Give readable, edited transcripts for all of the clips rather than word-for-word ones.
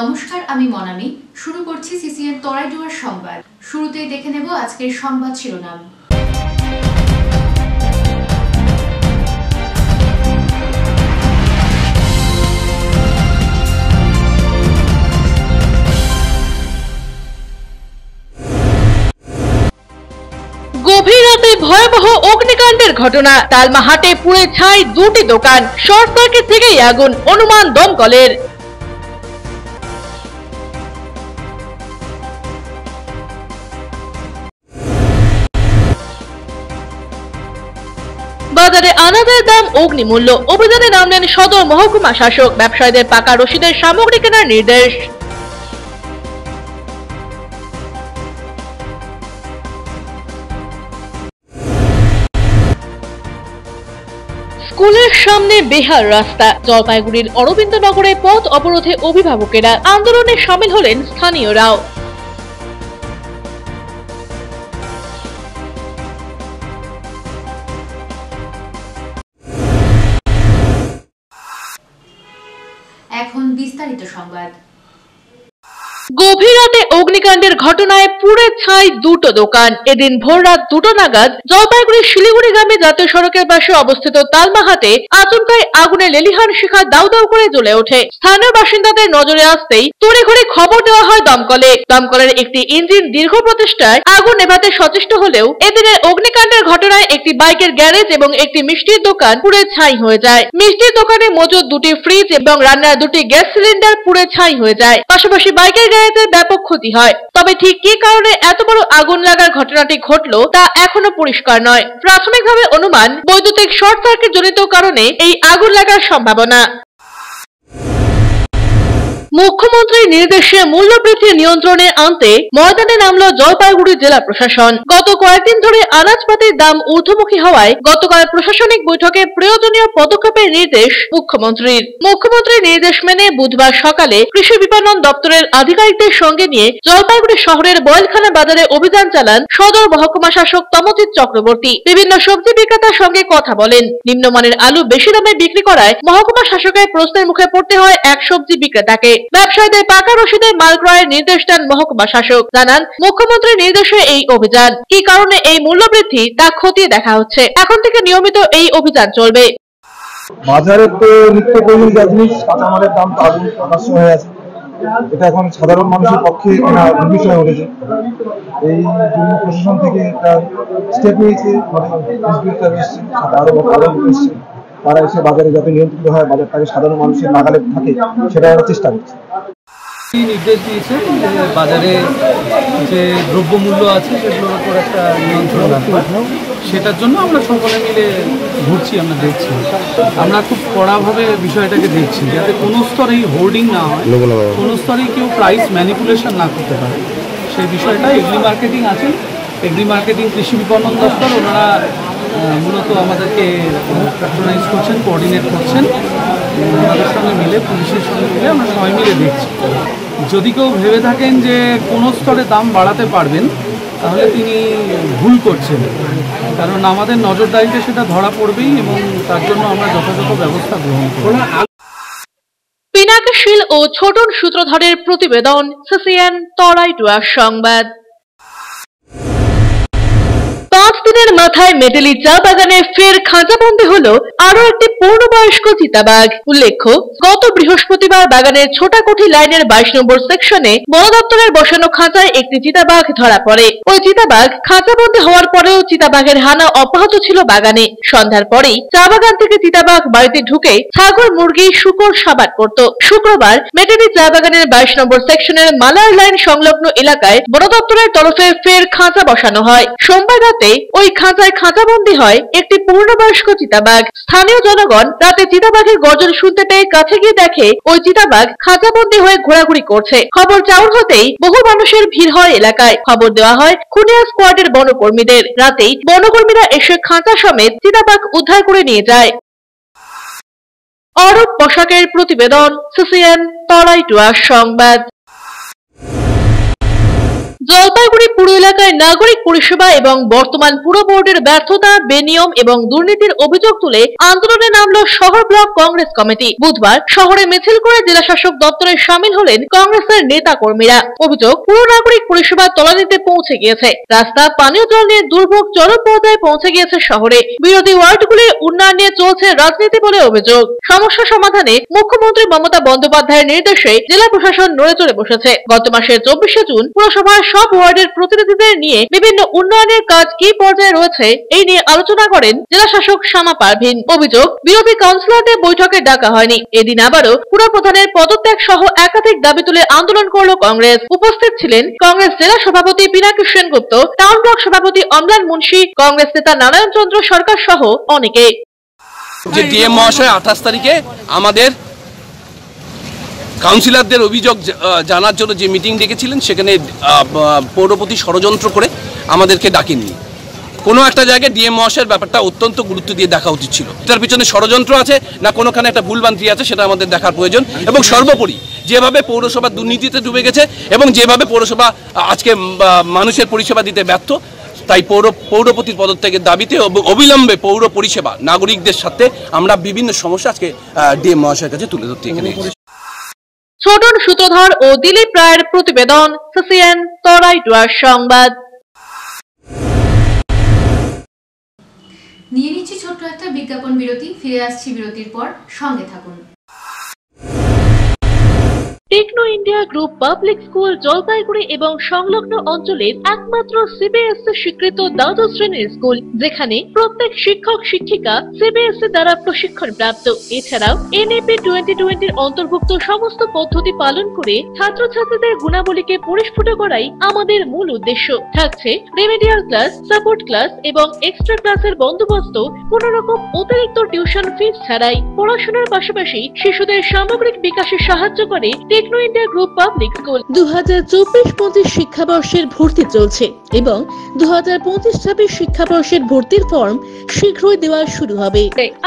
নমস্কার, আমি মনামি। শুরু করছি সিসিএন তরাইডুয়ার সংবাদ। শুরুতেই দেখে নেব আজকের সংবাদ শিরোনাম। গভীর রাতে ভয়াবহ অগ্নিকাণ্ডের ঘটনা। তালমাহাটে পুড়ে ছাই দুটি দোকান, শর্ট সার্কিট থেকেই আগুন, অনুমান দমকলের। বাজারে আনাজের দাম অগ্নিমূল্য, অভিযানে নামলেন সদর মহকুমা শাসক। ব্যবসায়ীদের পাকা রসিদের সামগ্রী কেনার নির্দেশ। স্কুলের সামনে বেহাল রাস্তা, জলপাইগুড়ির অরবিন্দনগরে পথ অবরোধে অভিভাবকেরা, আন্দোলনে সামিল হলেন স্থানীয়রাও। এখন বিস্তারিত সংবাদ। গভীর রাতে অগ্নিকাণ্ডের ঘটনায় পুড়ে ছাই দুটো দোকান। এদিন ভোর রাত 2টা নাগাদ জলপাইগুড়ি শিলিগুড়িগামী জাতীয় সড়কের পাশে অবস্থিত তালমাহাটে আচমকাই আগুনের লেলিহান শিখা দাউ দাউ করে জ্বলে ওঠে। স্থানীয় বাসিন্দাদের নজরে আসতেই তড়িঘড়ি খবর দেওয়া হয় দমকলে। দমকলের একটি ইঞ্জিন দীর্ঘ প্রচেষ্টায় আগুন নেভাতে সচেষ্ট হলেও এদিনের অগ্নিকাণ্ডের ঘটনায় একটি বাইকের গ্যারেজ এবং একটি মিষ্টির দোকান পুড়ে ছাই হয়ে যায়। মিষ্টির দোকানে মজুদ দুটি ফ্রিজ এবং রান্নার দুটি গ্যাস সিলিন্ডার পুড়ে ছাই হয়ে যায়। পাশাপাশি বাইকের ব্যাপক ক্ষতি হয়। তবে ঠিক কি কারণে এত বড় আগুন লাগার ঘটনাটি ঘটলো তা এখনো পরিষ্কার নয়। প্রাথমিকভাবে অনুমান বৈদ্যুতিক শর্ট সার্কিট জনিত কারণে এই আগুন লাগার সম্ভাবনা। মুখ্যমন্ত্রীর নির্দেশে মূল্যবৃদ্ধি নিয়ন্ত্রণে আনতে ময়দানে নামল জলপাইগুড়ি জেলা প্রশাসন। গত কয়েকদিন ধরে আনাজপাতির দাম ঊর্ধ্বমুখী হওয়ায় গতকাল প্রশাসনিক বৈঠকে প্রয়োজনীয় পদক্ষেপের নির্দেশ মুখ্যমন্ত্রীর। মুখ্যমন্ত্রীর নির্দেশ মেনে বুধবার সকালে কৃষি বিপণন দপ্তরের আধিকারিকদের সঙ্গে নিয়ে জলপাইগুড়ি শহরের বয়েলখানা বাজারে অভিযান চালান সদর মহকুমা শাসক তমজিৎ চক্রবর্তী। বিভিন্ন সবজি বিক্রেতার সঙ্গে কথা বলেন। নিম্নমানের আলু বেশি দামে বিক্রি করায় মহকুমা শাসকের প্রশ্নের মুখে পড়তে হয় এক সবজি বিক্রেতাকে। ব্যবসায়ীদের পাকা রসিদে মাল ক্রয়ের নির্দেশ দেন মহকুমা শাসক। জানান, মুখ্যমন্ত্রীর নির্দেশে এই অভিযান। কি কারণে এই মূল্য বৃদ্ধি তা খতিয়ে দেখা হচ্ছে। এখন থেকে নিয়মিত এই অভিযান চলবে। বাজারে তো নিত্য প্রয়োজনীয় জিনিস কাঁচামালের দাম তো আকাশ হয়ে আছে। এটা এখন সাধারণ মানুষের পক্ষে বিষয় হয়ে উঠেছে। এই জন্য প্রশাসন থেকে একটা স্টেপ নিয়েছে, এসছে তারা এসে বাজারে যাতে নিয়ন্ত্রিত হয়, বাজারটাকে সাধারণ মানুষের নাগালে থাকে সেটা আমরা চেষ্টা করছি। নির্দেশ দিয়েছে যে বাজারে যে দ্রব্যমূল্য আছে সেগুলোর উপর একটা নিয়ন্ত্রণ রাখা, সেটার জন্য আমরা সকলে মিলে ঘুরছি, আমরা দেখছি, আমরা খুব কড়াভাবে বিষয়টাকে দেখছি যাতে কোনো স্তরেই হোর্ডিং না হয়, কোনো স্তরেই কেউ প্রাইস ম্যানিপুলেশন না করতে পারে। সেই বিষয়টা এগ্রি মার্কেটিং আছেন, এগ্রি মার্কেটিং কৃষি বিপণন দপ্তর, ওনারা মূলত আমাদেরকে প্যাট্রোনাইজ করছেন, কোঅর্ডিনেট করছেন। ওনাদের সঙ্গে মিলে, পুলিশের সঙ্গে মিলে আমরা সবাই মিলে দেখছি। যদি কেউ ভেবে থাকেন যে কোনো স্তরে দাম বাড়াতে পারবেন, তাহলে তিনি ভুল করছেন, কারণ আমাদের নজরদারিতে সেটা ধরা পড়বেই এবং তার জন্য আমরা যথাযথ ব্যবস্থা গ্রহণ করব। পিনাকশীল ও ছোটন সূত্রধরের প্রতিবেদন, সিসিএন তরাইডুয়ার সংবাদ। 5 দিনের মাথায় মেটেলি চা বাগানে ফের খাঁচাবন্দি হলো আরো একটি পূর্ণবয়স্ক চিতাবাঘ। উল্লেখ্য, গত বৃহস্পতিবার বাগানের ছোটাকুঠি লাইনের 22 নম্বর সেকশনে বন দপ্তরের বসানো খাঁচায় একটি চিতাবাঘ ধরা পড়ে। ওই চিতাবাঘ খাঁচাবন্দি হওয়ার পরেও চিতাবাঘের হানা অব্যাহত ছিল বাগানে। সন্ধ্যার পরেই চা বাগান থেকে চিতাবাঘ বাড়িতে ঢুকে ছাগল, মুরগি, শূকর সাবাদ করত। শুক্রবার মেটেলি চা বাগানের 22 নম্বর সেকশনের মালার লাইন সংলগ্ন এলাকায় বন দপ্তরের তরফে ফের খাঁচা বসানো হয়। সোমবার রাতে ওই খাঁচায় খাঁচাবন্দি হয় একটি পূর্ণবয়স্ক চিতাবাঘ। স্থানীয় জনগণ রাতে চিতাবাঘের গর্জন শুনতে পেয়ে কাছে গিয়ে দেখে ওই চিতাবাঘ খাঁচাবন্দি হয়ে ঘোরাঘুরি করছে। খবর চাউর হতেই বহু মানুষের ভিড় হয় এলাকায়। খবর দেওয়া হয় খুনিয়া স্কোয়াডের বনকর্মীদের। রাতেই বনকর্মীরা এসে খাঁচা সমেত চিতাবাঘ উদ্ধার করে নিয়ে যায়। অরূপ পোশাকের প্রতিবেদন, সিসিএন তরাইডুয়ার সংবাদ। জলপাইগুড়ি পুর এলাকায় নাগরিক পরিষেবা এবং বর্তমান পুর বোর্ডের ব্যর্থতা, বেনিয়ম এবং দুর্নীতির অভিযোগ তুলে আন্দোলনে নামলো শহর ব্লক কংগ্রেস কমিটি। বুধবার শহরে মিছিল করে জেলা শাসক দপ্তরে সামিল হলেন কংগ্রেসের নেতা কর্মীরা। অভিযোগ, পুর নাগরিক পরিষেবা তলানিতে পৌঁছে গিয়েছে, রাস্তা, পানীয় জল নিয়ে দুর্ভোগ চরম পর্যায়ে পৌঁছে গিয়েছে শহরে। বিরোধী ওয়ার্ডগুলির উন্নয়ন নিয়ে চলছে রাজনীতি বলে অভিযোগ। সমস্যা সমাধানে মুখ্যমন্ত্রী মমতা বন্দ্যোপাধ্যায়ের নির্দেশে জেলা প্রশাসন নড়ে চড়ে বসেছে। গত মাসের 24শে জুন পুরসভার সব ওয়ার্ডের প্রতিনিধিদের নিয়ে বিভিন্ন উন্নয়নের কাজ কি পর্যায়ে রয়েছে এই নিয়ে আলোচনা করেন জেলা শাসক শ্যামা পারভিন। অভিযোগ, বিরোধী কাউন্সিলরদের বৈঠকে ডাকা হয়নি। এদিন আবারও পুর প্রধানের পদত্যাগ সহ একাধিক দাবি তুলে আন্দোলন করল কংগ্রেস। উপস্থিত ছিলেন কংগ্রেস জেলা সভাপতি পিনাকি সেনগুপ্ত, টাউন ব্লক সভাপতি অম্লান মুন্সি, কংগ্রেস নেতা নারায়ণ চন্দ্র সরকার সহ অনেকে। যে ডিএম মহাশয় 28 তারিখে আমাদের কাউন্সিলরদের অভিযোগ জানার জন্য যে মিটিং ডেকেছিলেন, সেখানে পৌরপতি ষড়যন্ত্র করে আমাদেরকে ডাকেননি। কোনো একটা জায়গায় ডিএম মহাশয়ের ব্যাপারটা অত্যন্ত গুরুত্ব দিয়ে দেখা উচিত ছিল। তার পিছনে ষড়যন্ত্র আছে না কোনোখানে একটা ভুলভ্রান্তি আছে, সেটা আমাদের দেখার প্রয়োজন। এবং সর্বোপরি যেভাবে পৌরসভা দুর্নীতিতে ডুবে গেছে এবং যেভাবে পৌরসভা আজকে মানুষের পরিষেবা দিতে ব্যর্থ, তাই পৌরপতির পদত্যাগের দাবিতে অবিলম্বে পৌর পরিষেবা নাগরিকদের সাথে আমরা বিভিন্ন সমস্যা আজকে ডিএম মহাশয়ের কাছে তুলে ধরতে এখানে। ছোটন সূত্রধর ও দিলীপ রায়ের প্রতিবেদন, সিসিএন তরাইডুয়ার সংবাদ। নিয়ে নিচ্ছি ছোট্ট একটা বিজ্ঞাপন বিরতি, ফিরে আসছি বিরতির পর, সঙ্গে থাকুন। Techno India group public school Jalpaiguri এবং সংলগ্ন অঞ্চলের একমাত্র সিবিএসই স্বীকৃত দ্বাদশ শ্রেণীর স্কুল, যেখানে প্রত্যেক শিক্ষক শিক্ষিকা সিবিএসই দ্বারা প্রশিক্ষণ প্রাপ্ত। এছাড়াও এনএপি 2020 অন্তর্ভুক্ত সমস্ত পদ্ধতি পালন করে ছাত্রছাত্রীদের গুণাবলীকে পরিস্ফুট করাই আমাদের মূল উদ্দেশ্য। থাকছে রেমেডিয়াল ক্লাস, সাপোর্ট ক্লাস এবং এক্সট্রা ক্লাসের বন্দোবস্ত, কোন রকম অতিরিক্ত টিউশন ফিস ছাড়াই। পড়াশোনার পাশাপাশি শিশুদের সামগ্রিক বিকাশে সাহায্য করে Techno India group public school. 2024-25 শিক্ষাবর্ষের ভর্তি চলছে এবং 2025-26 শিক্ষাবর্ষের ভর্তির ফর্ম শীঘ্রই দেওয়া শুরু হবে।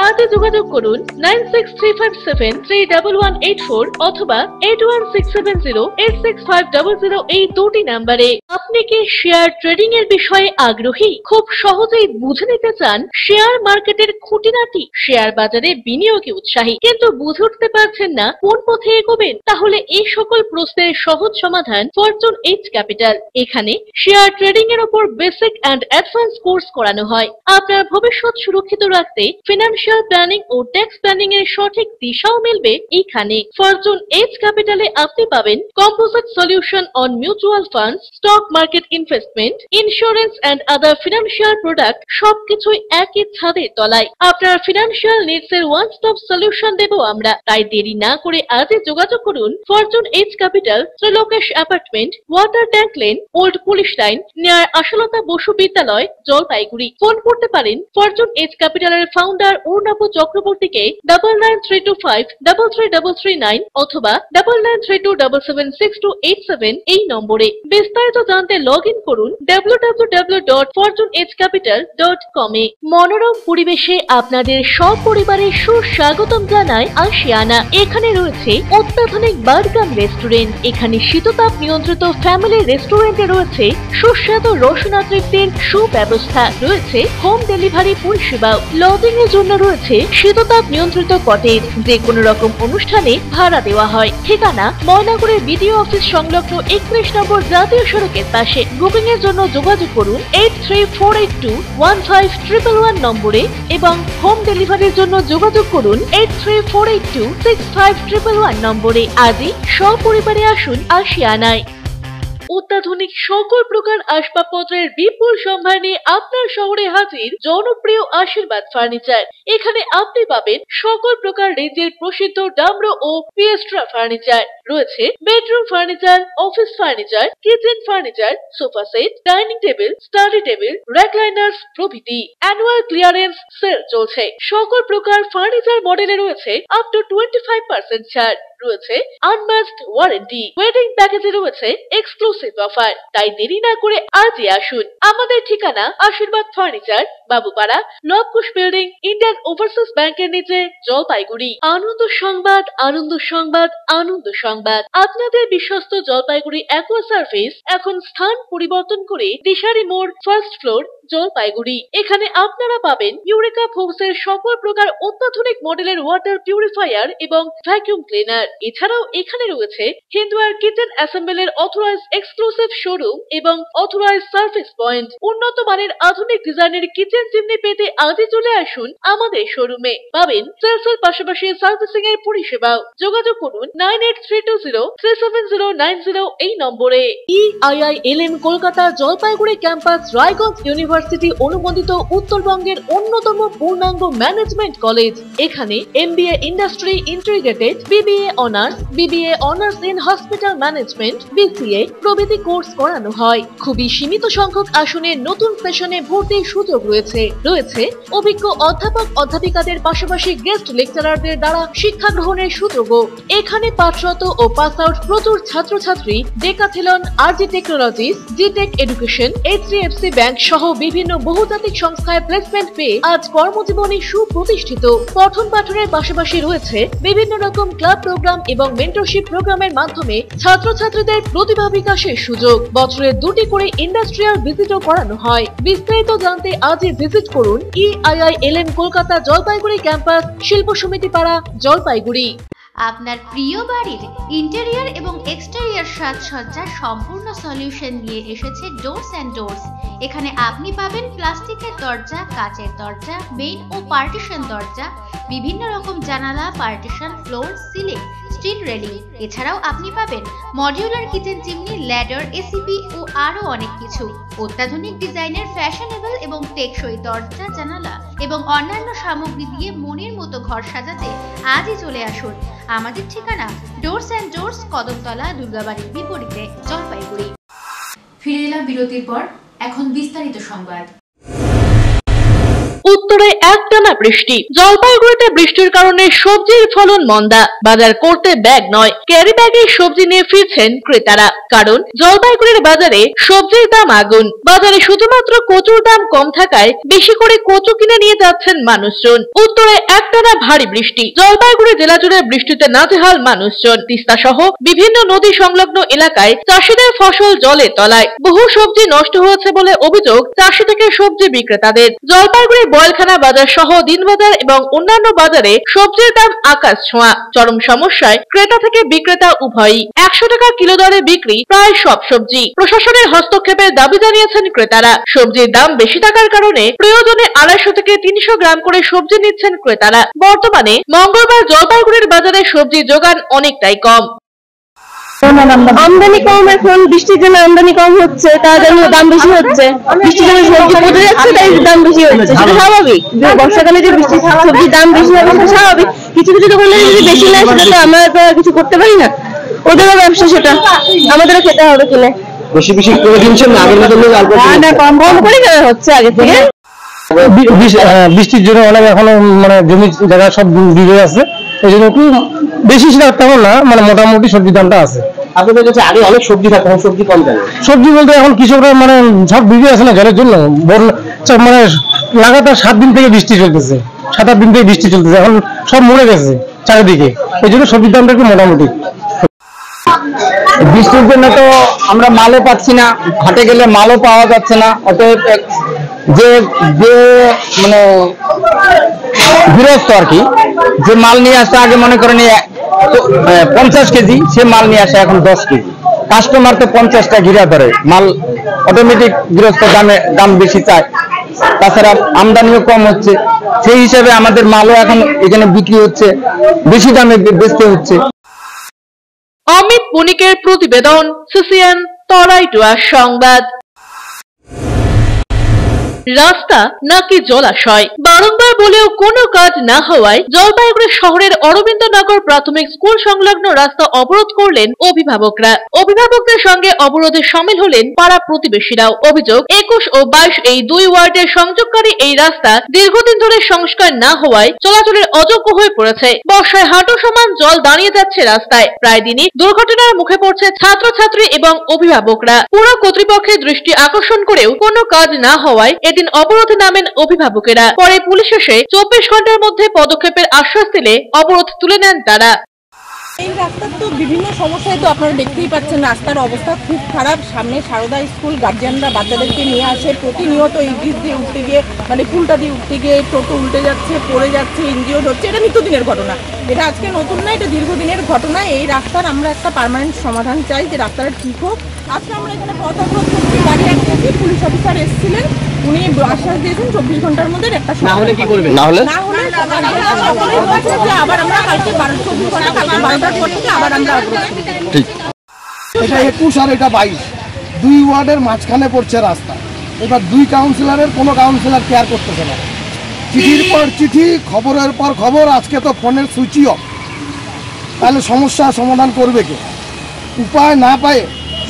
আজই যোগাযোগ করুন 9635731184 অথবা 8167086500 এই দুটি নম্বরে। আপনি কি শেয়ার ট্রেডিং এর বিষয়ে আগ্রহী? খুব সহজেই বুঝে নিতে চান শেয়ার মার্কেটের খুঁটিনাটি, শেয়ার বাজারে বিনিয়োগে উৎসাহী, কিন্তু বুঝে উঠতে পারছেন না কোন পথে এগোবেন? তাহলে এই সকল প্রশ্নের সহজ সমাধান ফরচুন এইচ ক্যাপিটাল। এখানে শেয়ার ট্রেডিং এর উপর বেসিক এন্ড অ্যাডভান্স কোর্স করানো হয়। আপনার ভবিষ্যৎ সুরক্ষিত রাখতে ফিনান্সিয়াল প্ল্যানিং ও ট্যাক্স প্ল্যানিং এর সঠিক দিশাও মিলবে এখানে। ফরচুন এইচ ক্যাপিটালে আপনি পাবেন composite solution on mutual funds, stock market investment, insurance and other financial product, সবকিছুই একই ছাদের তলায়। আপনার ফিনান্সিয়াল নিডস এর ওয়ান স্টপ সলিউশন দেব আমরা। তাই দেরি না করে আজই যোগাযোগ করুন ফরচুন এইচ ক্যাপিটাল, Trilokesh apartment, water tank lane, old police line, near Ashalata Basu বিদ্যালয়, জলপাইগুড়ি। ফোন করতে পারেন ফরচুন এইচ ক্যাপিটালের ফাউন্ডার অর্ণব চক্রবর্তীকে 9932533339 অথবা 9932776287 এই নম্বরে। বিস্তারিত জানতে লগ ইন করুন www.fortunehcapital.com এ। মনোরম পরিবেশে আপনাদের সপরিবারের সুস্বাগতম জানায় আশিয়ানা। এখানে রয়েছে অত্যাধুনিক বার্গার রেস্টুরেন্ট। এখানে শীততাপ নিয়ন্ত্রিত ফ্যামিলি রেস্টুরেন্টে রয়েছে সুস্বাদু রসনা তৃপ্তির সুব্যবস্থা, রয়েছে হোম ডেলিভারি পরিষেবাও। লজিং এর জন্য রয়েছে শীততাপ নিয়ন্ত্রিত কটেজ, যে কোনো রকম অনুষ্ঠানে ভাড়া দেওয়া হয়। ঠিকানা ময়নাগুড়ি বিডিও অফিস সংলগ্ন 31 নম্বর জাতীয় সড়কের পাশে। বুকিং এর জন্য যোগাযোগ করুন 8348215111 নম্বরে এবং হোম ডেলিভারির জন্য যোগাযোগ করুন 8348265111 নম্বরে। আজই সপরিবারে আসুন আশিয়ানায়। অত্যাধুনিক সকল প্রকার আসবাবপত্রের বিপুল সম্ভার নিয়ে আপনার শহরে হাজির জনপ্রিয় আশীর্বাদ ফার্নিচার। এখানে আপনি পাবেন সকল প্রকার রেঞ্জের প্রসিদ্ধ ডামরো ও পিয়েস্ট্রা ফার্নিচার। রয়েছে bedroom furniture, office furniture, kitchen furniture, sofa set, dining table, study table, recliners প্রভৃতি। অ্যানুয়াল ক্লিয়ারেন্স সেল চলছে। সকল প্রকার ফার্নিচার মডেলে রয়েছে আপ টু 25% ছাড়। রয়েছে আনমাস্কড ওয়ারেন্টি, ওয়েডিং প্যাকেজে রয়েছে এক্সক্লুসিভ অফার। তাই দেরি না করে আজই আসুন। আমাদের ঠিকানা Ashirwad furniture, Babupara, Labkush building, Indian Overseas ব্যাংকের নিচে, জলপাইগুড়ি। আনন্দ সংবাদ, আনন্দ সংবাদ, আনন্দ সংবাদ। আপনাদের বিশ্বস্ত জলপাইগুড়ি অ্যাকোয়া সার্ভিস এখন স্থান পরিবর্তন করে দিশারি মোড়, ফার্স্ট ফ্লোর, জলপাইগুড়ি। এখানে আপনারা পাবেন ইউরেকা ফোর্সের সকল প্রকার অত্যাধুনিক মডেলের ওয়াটার পিউরিফায়ার এবং ভ্যাকুয়াম ক্লিনার। এছাড়াও এখানে রয়েছে Hindware kitchen অ্যাসেম্বলের authorised exclusive showroom এবং অথরাইজড সার্ভিস পয়েন্ট। উন্নত মানের আধুনিক ডিজাইনের কিচেন চিমনি পেতে আজই চলে আসুন আমাদের শোরুমে। পাবেন সেলসের পাশাপাশি সার্ভিসিং এর পরিষেবাও। যোগাযোগ করুন 9832037090 এই নম্বরে। EIILM Kolkata Jalpaiguri campus Raiganj university অনুমোদিত উত্তরবঙ্গের অন্যতম পূর্ণাঙ্গ ম্যানেজমেন্ট কলেজ। এখানে MBA industry integrated, BBA honours, BBA honours in hospital management, BCA প্রভৃতি কোর্স করানো হয়। খুবই সীমিত সংখ্যক আসনে নতুন সেশনে ভর্তির সুযোগ রয়েছে। অভিজ্ঞ অধ্যাপক অধ্যাপিকাদের পাশাপাশি গেস্ট লেকচারারদের দ্বারা শিক্ষা গ্রহণের সুযোগও। এখানে পাঠরত ও পাস আউট প্রচুর ছাত্রছাত্রী ডেকাথেলন, RG টেকনোলজিস, জিটেক এডুকেশন, HDFC ব্যাংক সহ বিভিন্ন বহুজাতিক সংস্থায় প্লেসমেন্ট পেয়ে আজ কর্মজীবনে সুপ্রতিষ্ঠিত। পঠন পাঠনের পাশাপাশি রয়েছে বিভিন্ন রকম ক্লাব প্রোগ্রাম এবং মেন্টরশিপ প্রোগ্রামের মাধ্যমে ছাত্রছাত্রীদের প্রতিভা বিকাশের সুযোগ। বছরে 2টি করে ইন্ডাস্ট্রিয়াল ভিজিটও করানো হয়। বিস্তারিত জানতে আজই ভিজিট করুন EIILM কলকাতা জলপাইগুড়ি ক্যাম্পাস, শিল্প সমিতি পাড়া, জলপাইগুড়ি। আপনার প্রিয় বাড়ির ইন্টেরিয়র এবং এক্সটেরিয়র সাজসজ্জার সম্পূর্ণ সলিউশন নিয়ে এসেছে ডোরস অ্যান্ড ডোরস। এখানে আপনি পাবেন প্লাস্টিকের দরজা, কাচের দরজা, মেইন ও পার্টিশন দরজা, বিভিন্ন রকম জানালা, partition, floor, ceiling, steel railing. এছাড়াও আপনি পাবেন modular kitchen chimney, ladder, ACP ও আরো অনেক কিছু। অত্যাধুনিক ডিজাইনের ফ্যাশনেবল এবং টেকসই দরজা, জানালা এবং অন্যান্য সামগ্রী দিয়ে মনের মতো ঘর সাজাতে আজই চলে আসুন। আমাদের ঠিকানা ডোরস অ্যান্ড ডোরস, কদমতলা, দুর্গাবাড়ির বিপরীতে, জলপাইগুড়ি। ফিরে এলাম বিরতির পর, এখন বিস্তারিত সংবাদ। উত্তরে একটানা বৃষ্টি। জলপাইগুড়িতে বৃষ্টির কারণে সবজির ফলন মন্দা। বাজার করতে ব্যাগ নয়, ক্যারি ব্যাগে সবজি নিয়ে ফিরছেন ক্রেতারা। কারণ জলপাইগুড়ির বাজারে সবজির দাম আগুন। বাজারে শুধুমাত্র কচুর দাম কম থাকায় বেশি করে কচু কিনে নিয়ে যাচ্ছেন মানুষজন। উত্তরে একটানা ভারী বৃষ্টি। জলপাইগুড়ি জেলা জুড়ে বৃষ্টিতে নাজেহাল মানুষজন। তিস্তা সহ বিভিন্ন নদী সংলগ্ন এলাকায় চাষিদের ফসল জলের তলায়। বহু সবজি নষ্ট হয়েছে বলে অভিযোগ চাষি থেকে সবজি বিক্রেতাদের। জলপাইগুড়ি বয়লখানা বাজার সহ দিনবাজার এবং অন্যান্য বাজারে সবজির দাম আকাশ ছোঁয়া। চরম সমস্যায় ক্রেতা থেকে বিক্রেতা উভয়ই। 100 টাকা কিলো দরে বিক্রি প্রায় সব সবজি। প্রশাসনের হস্তক্ষেপের দাবি জানিয়েছেন ক্রেতারা। সবজির দাম বেশি থাকার কারণে প্রয়োজনে 250 থেকে 300 গ্রাম করে সবজি নিচ্ছেন ক্রেতারা। বর্তমানে মঙ্গলবার জলপাইগুড়ির বাজারে সবজির যোগান অনেকটাই কম। আমদানি কম, এখন বৃষ্টির জন্য আমদানি কম হচ্ছে, তার জন্য দাম বেশি হচ্ছে। বৃষ্টির জন্য সবজি পচে যাচ্ছে, তাই দাম বেশি হচ্ছে। সেটা স্বাভাবিক। বর্ষাকালে যে বৃষ্টি সবজির দাম বেশি হবে সেটা স্বাভাবিক। কিছু কিছু দোকানে যদি বেশি নেয় সেটা তো আমরা তো কিছু করতে পারি না। ওদেরও ব্যবসা, সেটা আমাদেরও খেতে হবে কিনে। বেশি বেশি করে কিনছেন না, আগের মতো কম কম করে কেনা হচ্ছে আগে থেকে। বৃষ্টির জন্য অনেক এখনো মানে জমি জায়গা সব ডুবে আছে, এই জন্য একটু বেশি তেমন না, মানে মোটামুটি সবজির দামটা আছে। আপনাদের কাছে আগে অনেক সবজি থাকতো, এখন সবজি কম দামে। সবজি বলতে এখন কৃষকরা মানে সব ডুবে আছে না জলের জন্য। মানে লাগাতার 7 দিন থেকে বৃষ্টি চলতেছে, 7-8 দিন থেকে বৃষ্টি চলতেছে, এখন সব মরে গেছে চারিদিকে, এই জন্য সবজির দামটা একটু মোটামুটি। বৃষ্টির জন্য তো আমরা মালও পাচ্ছি না, হাটে গেলে মালও পাওয়া যাচ্ছে না। অতএব যে যে মানে গৃহস্থ আর কি, যে মাল নিয়ে আসে আগে মনে করেন 50 কেজি, সে মাল নিয়ে আসে এখন 10 কেজি। কাস্টমার তো 50টা ঘিরা ধরে, মাল অটোমেটিক গৃহস্থ দাম বেশি চায়। তাছাড়া আমদানিও কম হচ্ছে, সেই হিসাবে আমাদের মালও এখন এখানে বিক্রি হচ্ছে, বেশি দামে বেচতে হচ্ছে। অমিত বণিকের প্রতিবেদন, CCN তরাইটুয়া সংবাদ। রাস্তা নাকি জলাশয়, বারংবার বলেও কোনো কাজ না হওয়ায় জলপাইগুড়ি শহরের অরবিন্দনগর প্রাথমিক স্কুল সংলগ্ন রাস্তা অবরোধ করলেন অভিভাবকরা। অভিভাবকদের সঙ্গে অবরোধে সামিল হলেন পাড়া প্রতিবেশীরাও। অভিযোগ 21 ও 22 এই দুই ওয়ার্ডের সংযোগকারী এই রাস্তা দীর্ঘদিন ধরে সংস্কার না হওয়ায় চলাচলের অযোগ্য হয়ে পড়েছে। বর্ষায় হাঁটু সমান জল দাঁড়িয়ে যাচ্ছে রাস্তায়। প্রায় দিনই দুর্ঘটনার মুখে পড়ছে ছাত্রছাত্রী এবং অভিভাবকরা। পুরো কর্তৃপক্ষের দৃষ্টি আকর্ষণ করেও কোনো কাজ না হওয়ায় এদিন অবরোধে নামেন অভিভাবকেরা। পরে পুলিশ এসে 24 ঘন্টার মধ্যে পদক্ষেপের আশ্বাস দিলে অবরোধ তুলে নেন তারা। এই রাস্তার তো বিভিন্ন সমস্যায় তো আপনারা দেখতেই পাচ্ছেন, রাস্তার অবস্থা খুব খারাপ। সামনে সারদা স্কুল, গার্জিয়ানরা বাচ্চাদেরকে নিয়ে আসে প্রতিনিয়ত এই ব্রিজ দিয়ে উঠতে গিয়ে, মানে পুলটা দিয়ে উঠতে গিয়ে টোটো উল্টে যাচ্ছে, পড়ে যাচ্ছে, ইনজিওর্ড হচ্ছে। এটা নিত্যদিনের ঘটনা, এটা আজকে নতুন না, এটা দীর্ঘদিনের ঘটনা। এই রাস্তার আমরা একটা পার্মানেন্ট সমাধান চাই, যে রাস্তাটা ঠিক হোক। আজকে আমরা এখানে পথ অবরোধ করতে গাড়ি রাখতেছি, পুলিশ অফিসার এসেছিলেন, উনি আশ্বাস দিয়েছেন 24 ঘন্টার মধ্যে একটা না হলে কি করবেন? না হলে আবার আমরা কালকে 24 ঘন্টা, কালকে 12টার পর থেকে আবার আমরা ঠিক। এটা 21 আর এটা 22, দুই ওয়ার্ডের মাঝখানে পড়ছে রাস্তা। এবার দুই কাউন্সিলরের কোনো কাউন্সিলর কেয়ার করতেছে না, চিঠির পর চিঠি, খবরের পর খবর। আজকে তো ফোনের সুইচই অফ। তাহলে সমস্যা সমাধান করবে কে? উপায় না পায়ে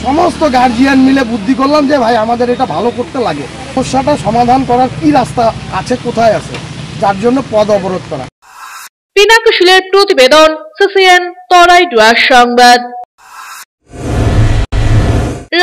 সমস্ত গার্জিয়ান মিলে বুদ্ধি করলাম যে ভাই আমাদের এটা ভালো করতে লাগে, সমস্যাটা সমাধান করার কি রাস্তা আছে, কোথায় আছে, যার জন্য পদ অবরোধ করা। পিনাকশিলের প্রতিবেদন, সিসিএন তরাই ডুয়ার সংবাদ।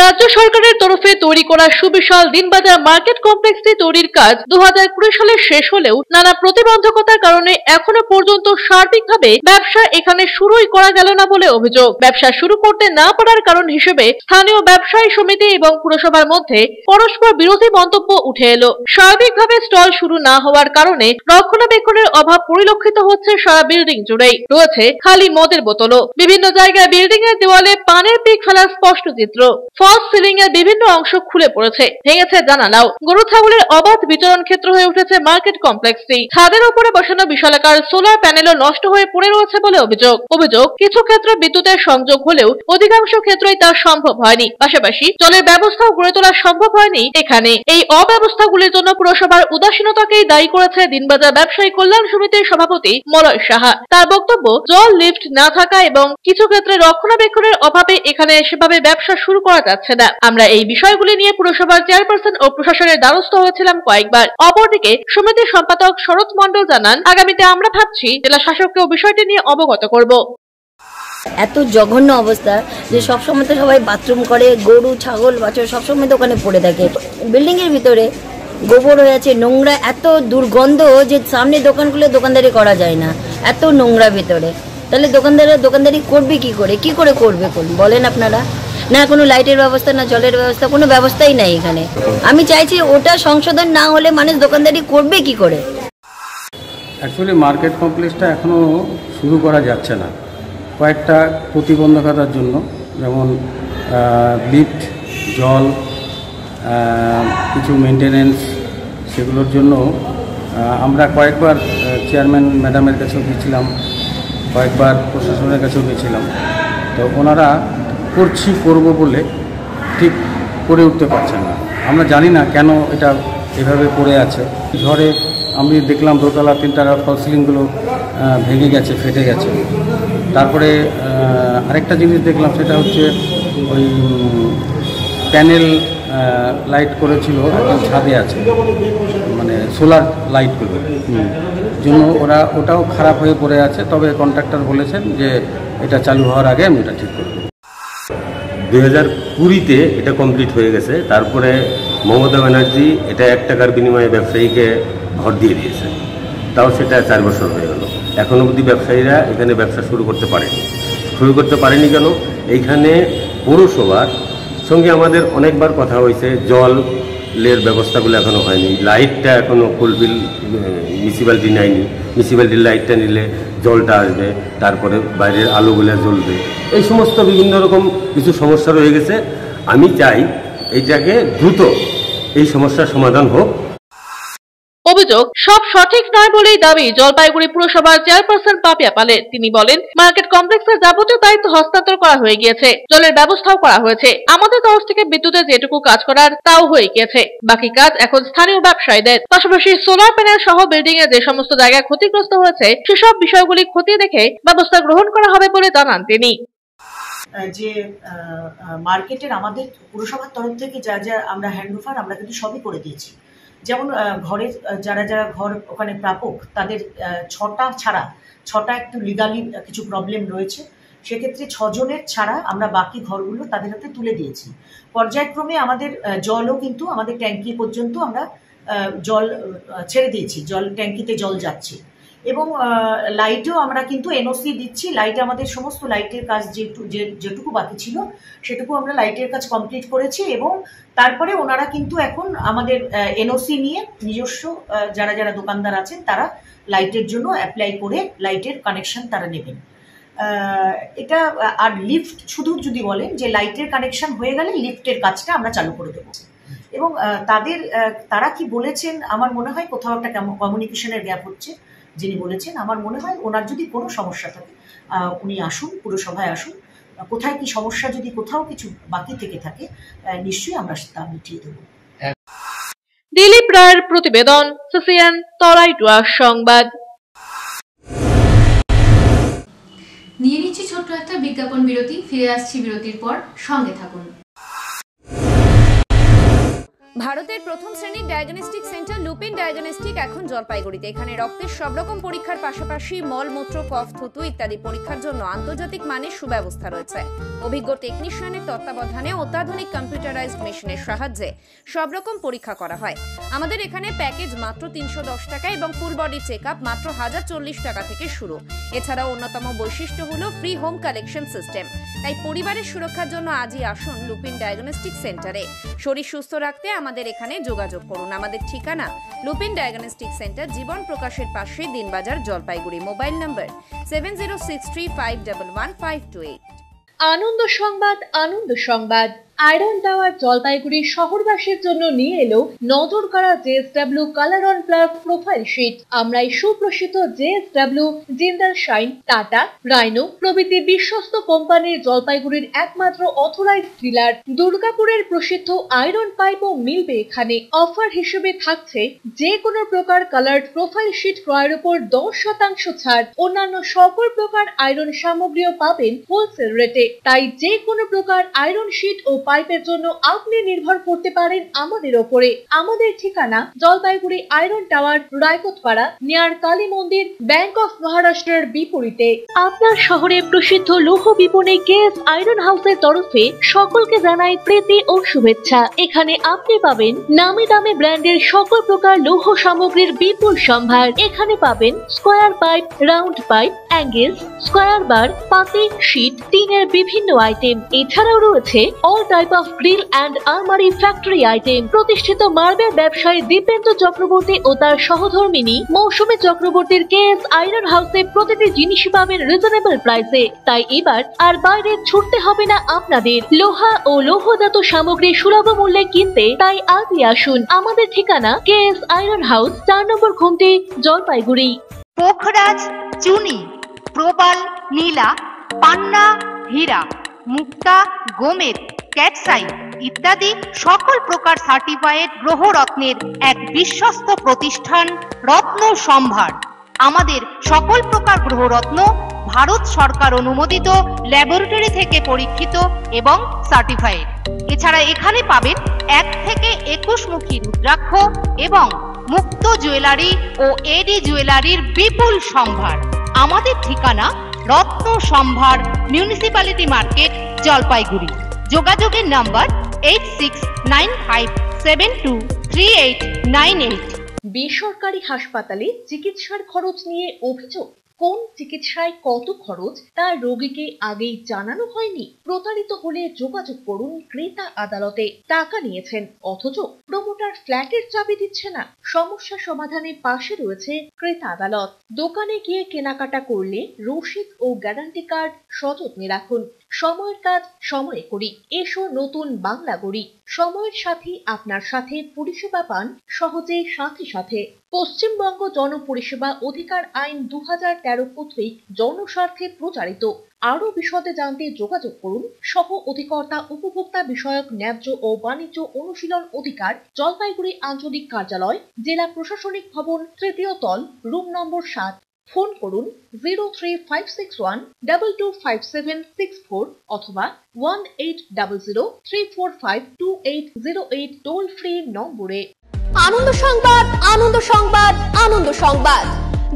রাজ্য সরকারের তরফে তৈরি করা সুবিশাল দিনবাজার মার্কেট কমপ্লেক্সটি তৈরির কাজ 2020 সালে শেষ হলেও নানা প্রতিবন্ধকতার কারণে এখনো পর্যন্ত সার্বিকভাবে ব্যবসা এখানে শুরুই করা গেল না বলে অভিযোগ। ব্যবসা শুরু করতে না পারার কারণ হিসেবে স্থানীয় ব্যবসায়ী সমিতি এবং পুরসভার মধ্যে পরস্পর বিরোধী মন্তব্য উঠে এলো। সার্বিকভাবে স্টল শুরু না হওয়ার কারণে রক্ষণাবেক্ষণের অভাব পরিলক্ষিত হচ্ছে সারা বিল্ডিং জুড়েই। রয়েছে খালি মদের বোতলও। বিভিন্ন জায়গায় বিল্ডিং এর দেওয়ালে পানের পিক ফেলার স্পষ্ট চিত্র। ফলস সিলিং এর বিভিন্ন অংশ খুলে পড়েছে, ভেঙেছে জানালাও। গরু ছাগলের অবাধ বিচরণ ক্ষেত্র হয়ে উঠেছে মার্কেট কমপ্লেক্সটি। ছাদের উপরে বসানো বিশালাকার সোলার প্যানেলও নষ্ট হয়ে পড়ে রয়েছে বলে অভিযোগ। কিছু ক্ষেত্রে বিদ্যুতের সংযোগ হলেও অধিকাংশ ক্ষেত্রেই তা সম্ভব হয়নি। পাশাপাশি জলের ব্যবস্থাও গড়ে তোলা সম্ভব হয়নি এখানে। এই অব্যবস্থাগুলির জন্য পুরসভার উদাসীনতাকেই দায়ী করেছে দিনবাজার ব্যবসায়ী কল্যাণ সমিতির সভাপতি মলয় সাহা। তার বক্তব্য, জল লিফট না থাকা এবং কিছু ক্ষেত্রে রক্ষণাবেক্ষণের অভাবে এখানে সেভাবে ব্যবসা শুরু করা যাচ্ছে না। আমরা এই বিষয়গুলি নিয়ে পুরসভার চেয়ারপারসন ও প্রশাসনের দ্বারস্থ হয়েছিলাম কয়েকবার। অপরদিকে সমিতির সম্পাদক শরৎ মণ্ডল জানান, আগামীতে আমরা ভাবছি জেলা শাসককেও বিষয়টি নিয়ে অবগত করব। এত জঘন্য অবস্থা যে সবসময় তো সবাই বাথরুম করে, গরু ছাগল বাছুর সবসময় দোকানে পড়ে থাকে। বিল্ডিং এর ভিতরে গোবর হয়ে আছে, নোংরা, এত দুর্গন্ধ যে সামনে দোকানগুলো দোকানদারি করা যায় না, এত নোংরা ভিতরে। তাহলে দোকানদারি করবে কি করে করবে বলেন আপনারা? না কোনো লাইটের ব্যবস্থা, না জলের ব্যবস্থা, কোনো ব্যবস্থাই নাই এখানে। আমি চাইছি ওটা সংশোধন না হলে মানুষ দোকানদারি করবে কি করে। অ্যাকচুয়ালি মার্কেট কমপ্লেক্সটা এখনও শুরু করা যাচ্ছে না কয়েকটা প্রতিবন্ধকতার জন্য, যেমন লিফট, জল, কিছু মেনটেনেন্স, সেগুলোর জন্য আমরা কয়েকবার চেয়ারম্যান ম্যাডামের কাছেও গেছিলাম, কয়েকবার প্রশাসনের কাছেও গেছিলাম। তো ওনারা করব বলে ঠিক করে উঠতে পারছেন না। আমরা জানি না কেন এটা এভাবে পড়ে আছে। ঝড়ে আমি দেখলাম দোতলা তিনতলা ফলস সিলিংগুলো ভেঙে গেছে, ফেটে গেছে। তারপরে আরেকটা জিনিস দেখলাম, সেটা হচ্ছে ওই প্যানেল লাইট করেছিল একদম ছাদে আছে, মানে সোলার লাইটগুলো জন্য ওটাও খারাপ হয়ে পড়ে আছে। তবে কন্ট্রাক্টর বলেছেন যে এটা চালু হওয়ার আগে আমি এটা ঠিক করব। 2020-তে এটা কমপ্লিট হয়ে গেছে। তারপরে মমতা ব্যানার্জি এটা 1 টাকার বিনিময়ে ব্যবসায়ীকে ঘর দিয়ে দিয়েছে, তাও সেটা 4 বছর হয়ে গেল। এখনও অবধি ব্যবসায়ীরা এখানে ব্যবসা শুরু করতে পারেনি কেন? এইখানে পৌরসভার সঙ্গে আমাদের অনেকবার কথা হয়েছে, জলের ব্যবস্থাগুলো এখনও হয়নি, লাইটটা এখনও ফুলফিল মিউনিসিপ্যালিটি নেয়নি। মিউনিসিপ্যালিটির লাইটটা নিলে জলটা আসবে, তারপরে বাইরের আলোগুলো জ্বলবে, এই সমস্ত বিভিন্ন রকম কিছু সমস্যা রয়ে গেছে। আমি চাই এইটাকে দ্রুত এই সমস্যার সমাধান হোক। অভিযোগ সব সঠিক নয় বলেই দাবি জলপাইগুড়ি পুরসভার চেয়ারপারসন পাপিয়া পালের। তিনি বলেন, মার্কেট কমপ্লেক্সের যাবতীয় দায়িত্ব হস্তান্তর করা হয়ে গিয়েছে, জলের ব্যবস্থাও করা হয়েছে, আমাদের তরফ থেকে বিদ্যুতের যেটুকু কাজ করার তাও হয়ে গিয়েছে, বাকি কাজ এখন স্থানীয় ব্যবসায়ীদের। পাশাপাশি সোলার প্যানেল সহ বিল্ডিং এ যে সমস্ত জায়গা ক্ষতিগ্রস্ত হয়েছে সেসব বিষয়গুলি খতিয়ে দেখে ব্যবস্থা গ্রহণ করা হবে বলে জানান তিনি। যে মার্কেটের আমাদের পুরসভার তরফ থেকে যা যা আমরা হ্যান্ডওভার আমরা কিন্তু সবই করে দিয়েছি। যেমন ঘরের যারা যারা ঘর ওখানে প্রাপক তাদের 6টা ছাড়া 6টা একটু লিগালি কিছু প্রবলেম রয়েছে, সেক্ষেত্রে 6 জনের ছাড়া আমরা বাকি ঘরগুলো তাদের হাতে তুলে দিয়েছি। পর্যায়ক্রমে আমাদের জলও কিন্তু আমাদের ট্যাঙ্কি পর্যন্ত আমরা জল ছেড়ে দিয়েছি, জল ট্যাঙ্কিতে জল যাচ্ছে এবং লাইটও আমরা কিন্তু এনওসি দিচ্ছি। লাইটে আমাদের সমস্ত লাইটের কাজ যেটুকু বাকি ছিল সেটুকু আমরা লাইটের কাজ কমপ্লিট করেছি এবং তারপরে ওনারা কিন্তু এখন আমাদের এনওসি নিয়ে নিজস্ব যারা যারা দোকানদার আছেন তারা লাইটের জন্য অ্যাপ্লাই করে লাইটের কানেকশন তারা নেবেন। এটা আর লিফট শুধু যদি বলেন যে লাইটের কানেকশন হয়ে গেলে লিফটের কাজটা আমরা চালু করে দেবো এবং তারা কি বলেছেন আমার মনে হয় কোথাও একটা কমিউনিকেশনের গ্যাপ হচ্ছে। যিনি বলেছেন আমার মনে হয় ওনার যদি কোনো সমস্যা থাকে উনি আসুন, পুরসভায় আসুন, কোথায় কি সমস্যা যদি কোথাও কিছু বাকি থেকে থাকে নিশ্চয়ই আমরা তা মিটিয়ে দেবো। দিলীপ রায়ের প্রতিবেদন, সিসিএন তরাইটুয়া সংবাদ। নিয়ে নিচ্ছি ছোট্ট একটা বিজ্ঞাপন বিরতি, ফিরে আসছি বিরতির পর, সঙ্গে থাকুন। ভারতের প্রথম শ্রেণীর ডায়াগনস্টিক সেন্টার লুপিন ডায়াগনস্টিক এখন জলপাইগুড়িতে। এখানে রক্তের সব রকম পরীক্ষার পাশাপাশি মলমূত্র, কফ, থুতু ইত্যাদি পরীক্ষার জন্য আন্তর্জাতিক মানের সুব্যবস্থা রয়েছে। অভিজ্ঞ টেকনিশিয়ানের তত্ত্বাবধানে অত্যাধুনিক কম্পিউটারাইজড মেশিনের সাহায্যে সব রকম পরীক্ষা করা হয়। আমাদের এখানে প্যাকেজ মাত্র 310 টাকা এবং ফুল বডি চেক আপ মাত্র 1040 টাকা থেকে শুরু। এছাড়াও অন্যতম বৈশিষ্ট্য হলো ফ্রি হোম কালেকশন সিস্টেম। তাই পরিবারের সুরক্ষার জন্য আজই আসুন লুপিন ডায়াগনস্টিক সেন্টারে। শরীর সুস্থ রাখতে আমাদের এখানে যোগাযোগ করুন। আমাদের ঠিকানা লুপিন ডায়াগনস্টিক সেন্টার, জীবন প্রকাশের পাশে, দিনবাজার, জলপাইগুড়ি। Mobile number 7063511528। আনন্দ সংবাদ, আনন্দ সংবাদ। আয়রন টাওয়ার জলপাইগুড়ি শহরবাসীর জন্য নিয়ে এলো নজর কাড়া JSW colour on plus profile sheet. আমরাই সুপ্রসিদ্ধ JSW, Jindal Shine, Tata, Rhino প্রভৃতি বিশ্বস্ত কোম্পানির জলপাইগুড়ির একমাত্র অথরাইজড ডিলার। দুর্গাপুরের প্রসিদ্ধ আয়রন পাইপও মিলবে এখানে। অফার হিসেবে থাকছে যে কোনো প্রকার কালার্ড প্রোফাইল শিট ক্রয়ের উপর 10% ছাড়। অন্যান্য সকল প্রকার আয়রন সামগ্রীও পাবেন হোলসেল রেটে। তাই যে কোনো প্রকার আয়রন শিট ও পাইপের জন্য আপনি নির্ভর করতে পারেন আমাদের ওপরে। আমাদের ঠিকানা Jalpaiguri iron tower, Raikotpara, near Kali Mandir, bank of মহারাষ্ট্রের বিপরীতে। আপনার শহরে প্রসিদ্ধ লৌহ বিপণী কেএস আয়রন হাউসের তরফে সকলকে জানাই প্রীতি ও শুভেচ্ছা। এখানে আপনি পাবেন নামি দামি ব্র্যান্ডের সকল প্রকার লৌহ সামগ্রীর বিপুল সম্ভার। এখানে পাবেন square pipe, round pipe, angle, square bar, পাতি, শীট, টিনের বিভিন্ন আইটেম। এছাড়াও রয়েছে all type of grill and আলমারি ফ্যাক্টরি আইটেম। প্রতিষ্ঠিত মার্বেল ব্যবসায়ী দীপেন্দ্র চক্রবর্তী ও তার সহধর্মিনী মৌসুমী চক্রবর্তীর কেএস আয়রন হাউসে প্রতিটি জিনিসই পাবেন রিজনেবল প্রাইসে। তাই এবার আর বাইরে ছুটতে হবে না আপনাদের। লোহা ও লৌহজাত সামগ্রী সুলভ মূল্যে কিনতে তাই আজই আসুন। আমাদের ঠিকানা কেএস আয়রন হাউস, 4 নম্বর ঘুমটি, জলপাইগুড়ি। পোখরাজ, চুনি, প্রবাল, নীলা, পান্না, হীরা, মুক্তা, গোমেদ, ক্যাটসাইট ইত্যাদি সকল প্রকার সার্টিফাইড গ্রহরত্নের এক বিশ্বস্ত প্রতিষ্ঠান রত্ন সম্ভার। আমাদের সকল প্রকার গ্রহরত্ন ভারত সরকার অনুমোদিত ল্যাবরেটরি থেকে পরীক্ষিত এবং সার্টিফাইড। এছাড়া এখানে পাবেন 1 থেকে 21 মুখী রুদ্রাক্ষ এবং মুক্ত জুয়েলারি ও এডি জুয়েলারির বিপুল সম্ভার। আমাদের ঠিকানা রত্ন সম্ভার, মিউনিসিপ্যালিটি মার্কেট, জলপাইগুড়ি। যোগাযোগের নাম্বার 8695723898। বেসরকারি হাসপাতালে চিকিৎসার খরচ নিয়ে অভিযোগ। কোন চিকিৎসায় কত খরচ তা রোগীকে আগেই জানানো হয়নি? প্রতারিত হলে যোগাযোগ করুন ক্রেতা আদালতে। টাকা নিয়েছেন অথচ প্রমোটার ফ্ল্যাটের চাবি দিচ্ছে না। সমস্যা সমাধানে পাশে রয়েছে ক্রেতা আদালত। দোকানে গিয়ে কেনাকাটা করলে রসিদ ও গ্যারান্টি কার্ড সযত্নে রাখুন। সময়ের কাজ সময়ে করি। এসো নতুন বাংলা গড়ি। সময়ের সাথে আপনার সাথে পরিষেবা পান সহজে সাথে সাথে। পশ্চিমবঙ্গ জনপরিষেবা অধিকার আইন 2013 কর্তৃক জনস্বার্থে প্রচারিত। আরো বিশদে জানতে যোগাযোগ করুন সহ অধিকর্তা উপভোক্তা বিষয়ক ন্যায্য ও বাণিজ্য অনুশীলন অধিকার, জলপাইগুড়ি আঞ্চলিক কার্যালয়, জেলা প্রশাসনিক ভবন, তৃতীয় তল, রুম নম্বর 7। ফোন করুন 03561225764 অথবা 180034528808 টোল ফ্রি নম্বরে। আনন্দ সংবাদ, আনন্দ সংবাদ, আনন্দ সংবাদ।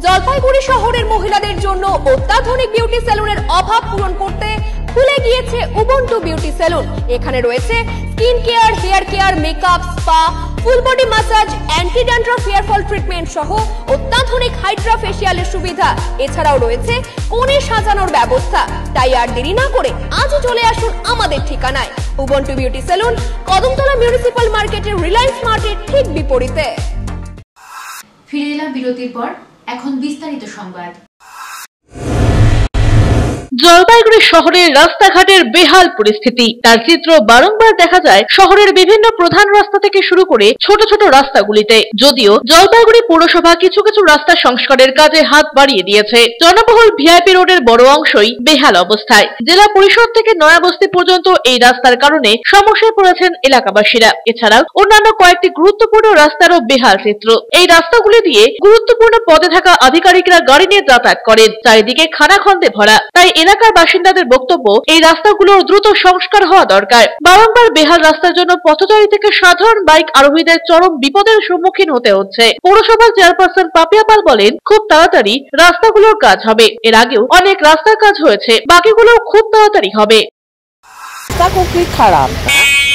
জলপাইগুড়ি শহরের মহিলাদের জন্য অত্যাধুনিক বিউটি সেলুনের অভাব পূরণ করতে খুলে গিয়েছে উবুন্টু বিউটি সেলুন। এখানে রয়েছে skin care, hair care, makeup, spa, full body massage, anti dandruff hair fall treatment সহ অত্যাধুনিক হাইড্রা ফেসিয়ালের সুবিধা। এছাড়াও রয়েছে কোণে সাজানোর ব্যবস্থা। তাই আর দেরি না করে আজই চলে আসুন আমাদের ঠিকানায়, Ubuntu beauty salon, Kadamtala municipal মার্কেটের রিলায়েন্স মার্টের ঠিক বিপরীতে। ফিরে এলাম বিরতির পর, এখন বিস্তারিত সংবাদ। জলপাইগুড়ি শহরের রাস্তাঘাটের বেহাল পরিস্থিতি, তার চিত্র বারংবার দেখা যায় শহরের বিভিন্ন প্রধান রাস্তা থেকে শুরু করে ছোট ছোট রাস্তাগুলিতে। যদিও জলপাইগুড়ি পৌরসভা কিছু কিছু রাস্তা সংস্কারের কাজে হাত বাড়িয়ে দিয়েছে, জনবহুল ভিআইপি রোডের বড় অংশই বেহাল অবস্থায়। জেলা পরিষদ থেকে নয়াবস্তি পর্যন্ত এই রাস্তার কারণে সমস্যায় পড়েছেন এলাকাবাসীরা। এছাড়াও অন্যান্য কয়েকটি গুরুত্বপূর্ণ রাস্তারও বেহাল চিত্র। এই রাস্তাগুলি দিয়ে গুরুত্বপূর্ণ পদে থাকা আধিকারিকরা গাড়ি নিয়ে যাতায়াত করেন, চারিদিকে খানাখন্দে ভরা। তাই এলাকার বাসিন্দাদের বক্তব্য, এই রাস্তাগুলোর দ্রুত সংস্কার হওয়া দরকার। বারংবার বেহাল রাস্তার জন্য পথচারী থেকে সাধারণ বাইক আরোহীদের চরম বিপদের সম্মুখীন হতে হচ্ছে। পৌরসভার চেয়ারপারসন পাপিয়া পাল বলেন, খুব তাড়াতাড়ি রাস্তাগুলোর কাজ হবে। এর আগেও অনেক রাস্তার কাজ হয়েছে, বাকিগুলো খুব তাড়াতাড়ি হবে। খুবই খারাপ,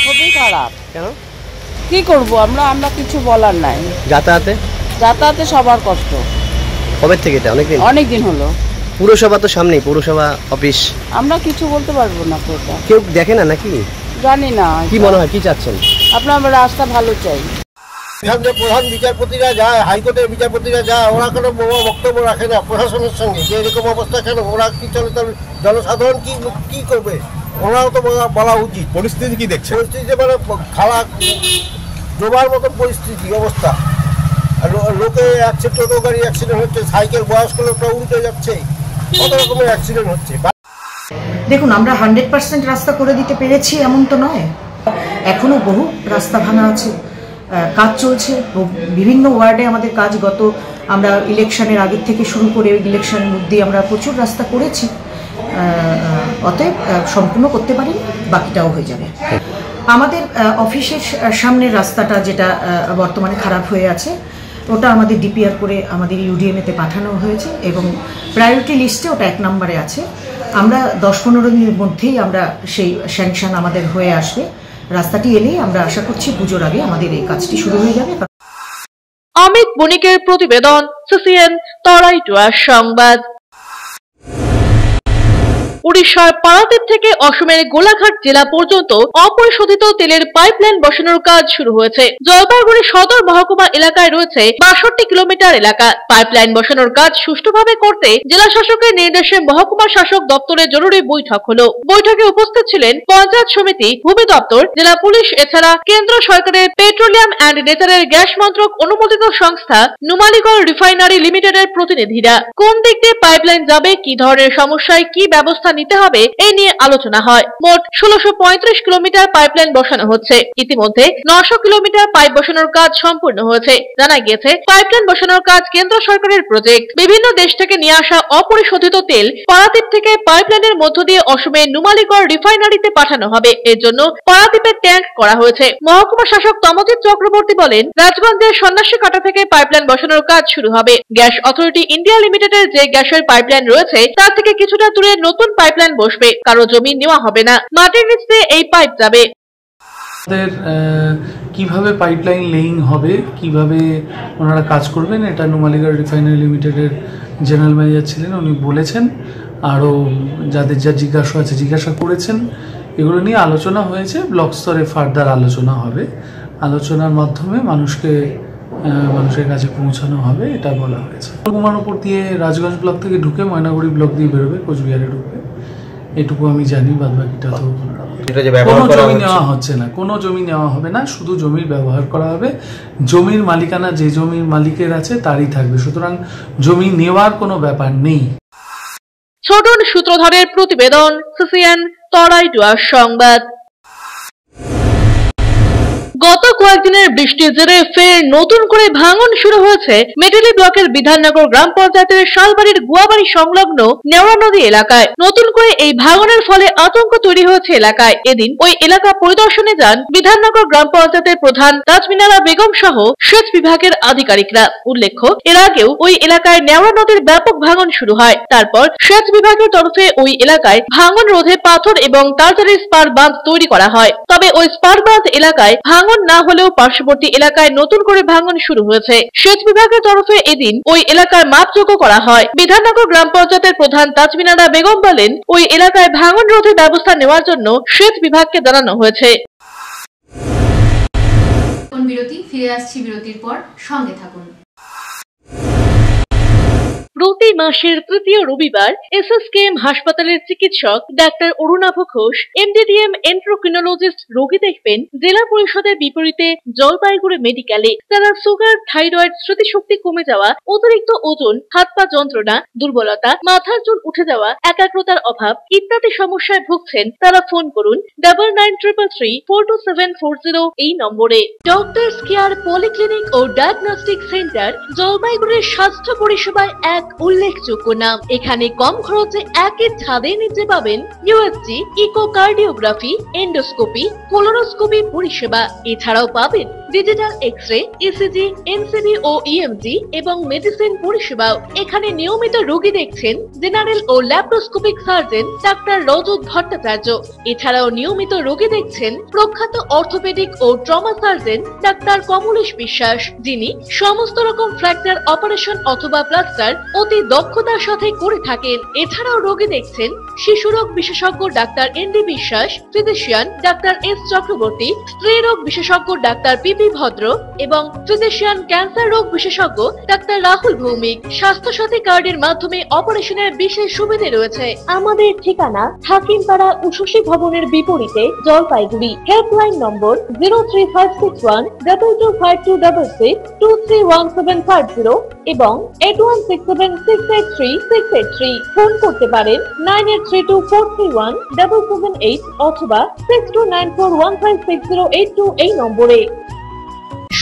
খুবই খারাপ। কেন কি করব আমরা কিছু বলার নাই। যাতায়াতে সবার কষ্ট। কবে থেকে এটা? অনেকদিন হলো। পুরসভা তো সামনেই, পৌরসভা অফিস। আমরা কিছু বলতে পারবো না। কেউ দেখে না নাকি? জানি না। কি মনে হয়, কি চাচ্ছেন? আমরা রাস্তা ভালো চাই। প্রধান বিচারপতিরা যায়, হাইকোর্টের বিচারপতিরা যায়, ওরা কোনো বক্তব্য রাখে না প্রশাসনের সঙ্গে যে এরকম অবস্থা কেন, ওরা কি চলে, জনসাধারণ কি করবে, ওরাও তো বলা উচিত। পরিস্থিতি কি দেখছে? পরিস্থিতি মানে খারাপ, ডোবার মতন পরিস্থিতি অবস্থা। লোকে টোটো গাড়ি অ্যাক্সিডেন্ট হচ্ছে, সাইকেল বয়স্ক লোকটা উল্টে যাচ্ছে, কত রকমের অ্যাক্সিডেন্ট হচ্ছে। দেখুন, আমরা 100% রাস্তা করে দিতে পেরেছি এমন তো নয়, এখনো বহু রাস্তা ভাঙা আছে, কাজ চলছে বিভিন্ন ওয়ার্ডে। আমাদের কাজ আমরা ইলেকশনের আগের থেকে শুরু করে ইলেকশন অবধি আমরা প্রচুর রাস্তা করেছি। অতএব সম্পূর্ণ করতে পারি, বাকিটাও হয়ে যাবে। আমাদের অফিসের সামনের রাস্তাটা যেটা বর্তমানে খারাপ হয়ে আছে, ওটা আমাদের ডিপিআর করে আমাদের ইউডিএমএতে পাঠানো হয়েছে এবং প্রায়োরিটি লিস্টে ওটা 1 নম্বরে আছে। আমরা 10-15 দিনের মধ্যেই আমরা সেই স্যাংশন আমাদের হয়ে আসবে। রাস্তাটি এলেই আমরা আশা করছি পুজোর আগে আমাদের এই কাজটি শুরু হয়ে যাবে। অমিত বণিকের প্রতিবেদন, সিসিএন তরাইটুয়া সংবাদ। উড়িষ্যার পারাদীপ থেকে অসমের গোলাঘাট জেলা পর্যন্ত অপরিশোধিত তেলের পাইপলাইন বসানোর কাজ শুরু হয়েছে। জলপাইগুড়ি সদর মহকুমা এলাকায় রয়েছে 62 কিলোমিটার এলাকা। পাইপলাইন বসানোর কাজ সুষ্ঠুভাবে করতে জেলা শাসকের নির্দেশে মহকুমা শাসক দপ্তরে জরুরি বৈঠক হলো। বৈঠকে উপস্থিত ছিলেন পঞ্চায়েত সমিতি, ভূমি দপ্তর, জেলা পুলিশ, এছাড়া কেন্দ্র সরকারের পেট্রোলিয়াম অ্যান্ড নেচারের গ্যাস মন্ত্রক অনুমোদিত সংস্থা নুমালীগড় রিফাইনারি লিমিটেডের প্রতিনিধিরা। কোন দিক দিয়ে পাইপলাইন যাবে, কি ধরনের সমস্যায় কি ব্যবস্থা নিতে হবে, এই নিয়ে আলোচনা হয়। মোট 1635 কিলোমিটার পাইপলাইন বসানো হচ্ছে। ইতিমধ্যে 900 কিলোমিটার পাইপ বসানোর কাজ সম্পূর্ণ হয়েছে। জানা গিয়েছে, পাইপলাইন বসানোর কাজ কেন্দ্র সরকারের প্রজেক্ট। বিভিন্ন দেশ থেকে নিয়ে আসা অপরিশোধিত তেল পারাদীপ থেকে পাইপলাইনের মধ্য দিয়ে অসমের নুমালীগড় রিফাইনারিতে পাঠানো হবে। এর জন্য পারাদীপে ট্যাঙ্ক করা হয়েছে। মহকুমা শাসক তমজিৎ চক্রবর্তী বলেন, রাজগঞ্জের সন্ন্যাসী কাটা থেকে পাইপলাইন বসানোর কাজ শুরু হবে। গ্যাস অথরিটি ইন্ডিয়া লিমিটেডের যে গ্যাসের পাইপলাইন রয়েছে তার থেকে কিছুটা দূরে নতুন পাইপলাইন বসবে। কারো জমি নেওয়া হবে না, মাটির নিচ দিয়ে এই পাইপ যাবে। কিভাবে পাইপলাইন লেইং হবে, কিভাবে ওনারা কাজ করবেন, এটা নুমালীগড় রিফাইনারি লিমিটেডের জেনারেল ম্যানেজার ছিলেন, উনি বলেছেন। আরও যাদের যা জিজ্ঞাসা করেছেন, এগুলো নিয়ে আলোচনা হয়েছে। ব্লক স্তরে ফার্দার আলোচনা হবে। আলোচনার মাধ্যমে মানুষের কাছে পৌঁছানো হবে, এটা বলা হয়েছে। মহকুমার উপর দিয়ে রাজগঞ্জ ব্লক থেকে ঢুকে ময়নাগুড়ি ব্লক দিয়ে বেরোবে, কোচবিহারে ঢুকবে, এটুকু আমি জানি। বাদ বাকিটা তো যেটা যে কোনো ব্যবহার করা জমি হচ্ছে নেওয়া হচ্ছে না, কোনো জমি নেওয়া হবে না, শুধু জমির ব্যবহার করা হবে। জমির মালিকানা যে জমির মালিকের আছে তারই থাকবে, সুতরাং জমি নেওয়ার কোনো ব্যাপার নেই। ছোটন সূত্রধরের প্রতিবেদন, সিসিএন তরাইডুয়ার সংবাদ। গত কয়েকদিনের বৃষ্টির জেরে ফের নতুন করে ভাঙন শুরু হয়েছে মেটেলি ব্লকের বিধাননগর গ্রাম পঞ্চায়েতের শালবাড়ির গুয়াবাড়ি সংলগ্ন নেওড়া নদী এলাকায়। নতুন করে এই ভাঙনের ফলে আতঙ্ক তৈরি হয়েছে এলাকায়। এদিন ওই এলাকা পরিদর্শনে যান বিধাননগর গ্রাম পঞ্চায়েতের প্রধান তাজমিনারা বেগম সহ সেচ বিভাগের আধিকারিকরা। উল্লেখ্য, এর আগেও ওই এলাকায় নেওড়া নদীর ব্যাপক ভাঙন শুরু হয়। তারপর সেচ বিভাগের তরফে ওই এলাকায় ভাঙন রোধে পাথর এবং তারজারি স্পার বাঁধ তৈরি করা হয়। তবে ওই স্পার বাঁধ এলাকায় ভাঙন না হলেও পার্শ্ববর্তী এলাকায় নতুন করে ভাঙন শুরু হয়েছে। সেচ বিভাগের তরফে এদিন ওই এলাকার মাপযোগ্য করা হয়। বিধাননগর গ্রাম পঞ্চায়েতের প্রধান তাজমিনারা বেগম বলেন, ওই এলাকায় ভাঙন রোধে ব্যবস্থা নেওয়ার জন্য সেচ বিভাগকে জানানো হয়েছে। বিরতি, ফিরে আসছি বিরতির পর, সঙ্গে থাকুন। প্রতি মাসের তৃতীয় রবিবার এসএসকেএম হাসপাতালের চিকিৎসক ডাক্তার অরুণাভ ঘোষ এমডিডিএম এন্ড্রোক্রিনোলজিস্ট রোগী দেখবেন জেলা পরিষদের বিপরীতে জলপাইগুড়ি মেডিকেলে। তারা সুগার, থাইরয়েড, স্মৃতিশক্তি কমে যাওয়া, অতিরিক্ত ওজন, হাত পা যন্ত্রণা, দুর্বলতা, মাথার চুল উঠে যাওয়া, একাগ্রতার অভাব ইত্যাদি সমস্যায় ভুগছেন। তারা ফোন করুন 9933342740 এই নম্বরে। ডক্টরস কেয়ার পলিক্লিনিক ও ডায়াগনস্টিক সেন্টার জলপাইগুড়ির স্বাস্থ্য পরিষেবায় এক উল্লেখযোগ্য নাম। এখানে কম খরচে একই ছাদের নিচে পাবেন ইউএসজি, ইকোকার্ডিওগ্রাফি, এন্ডোস্কোপি, কোলোনোস্কোপি পরিষেবা। এছাড়াও পাবেন ডিজিটাল এক্স-রে, ইসিজি, এনসিবি ও ইএমজি এবং মেডিসিন পরিষেবাও। এখানে নিয়মিত রোগী দেখছেন জেনারেল ও ল্যাপ্রোস্কোপিক সার্জন ডাক্তার রজত ভট্টাচার্য। এছাড়াও নিয়মিত রোগী দেখছেন প্রখ্যাত অর্থোপেডিক ও ট্রমা সার্জন ডাক্তার কমলেশ বিশ্বাস, যিনি সমস্ত রকম ফ্র্যাকচার অপারেশন অথবা প্লাস্টার অতি দক্ষতার সাথে করে থাকেন। এছাড়াও রোগী দেখছেন শিশুরোগ বিশেষজ্ঞ ডাক্তার এনডি বিশ্বাস, ফিজিশিয়ান ডাক্তার এস চক্রবর্তী, স্ত্রী রোগ বিশেষজ্ঞ ডাক্তার পিপি ভদ্র এবং ফিজিশিয়ান ক্যান্সার রোগ বিশেষজ্ঞ ডাক্তার রাহুল ভৌমিক। স্বাস্থ্য সাথী কার্ডের মাধ্যমে অপারেশনের বিশেষ সুবিধা রয়েছে। আমাদের ঠিকানা হাকিমপাড়া উষসী ভবনের বিপরীতে জলপাইগুড়ি। হেল্পলাইন নম্বর 03561225266, 231750 এবং 8167683683। ফোন করতে পারেন 9832431778 অথবা 6294156082 এই নম্বরে।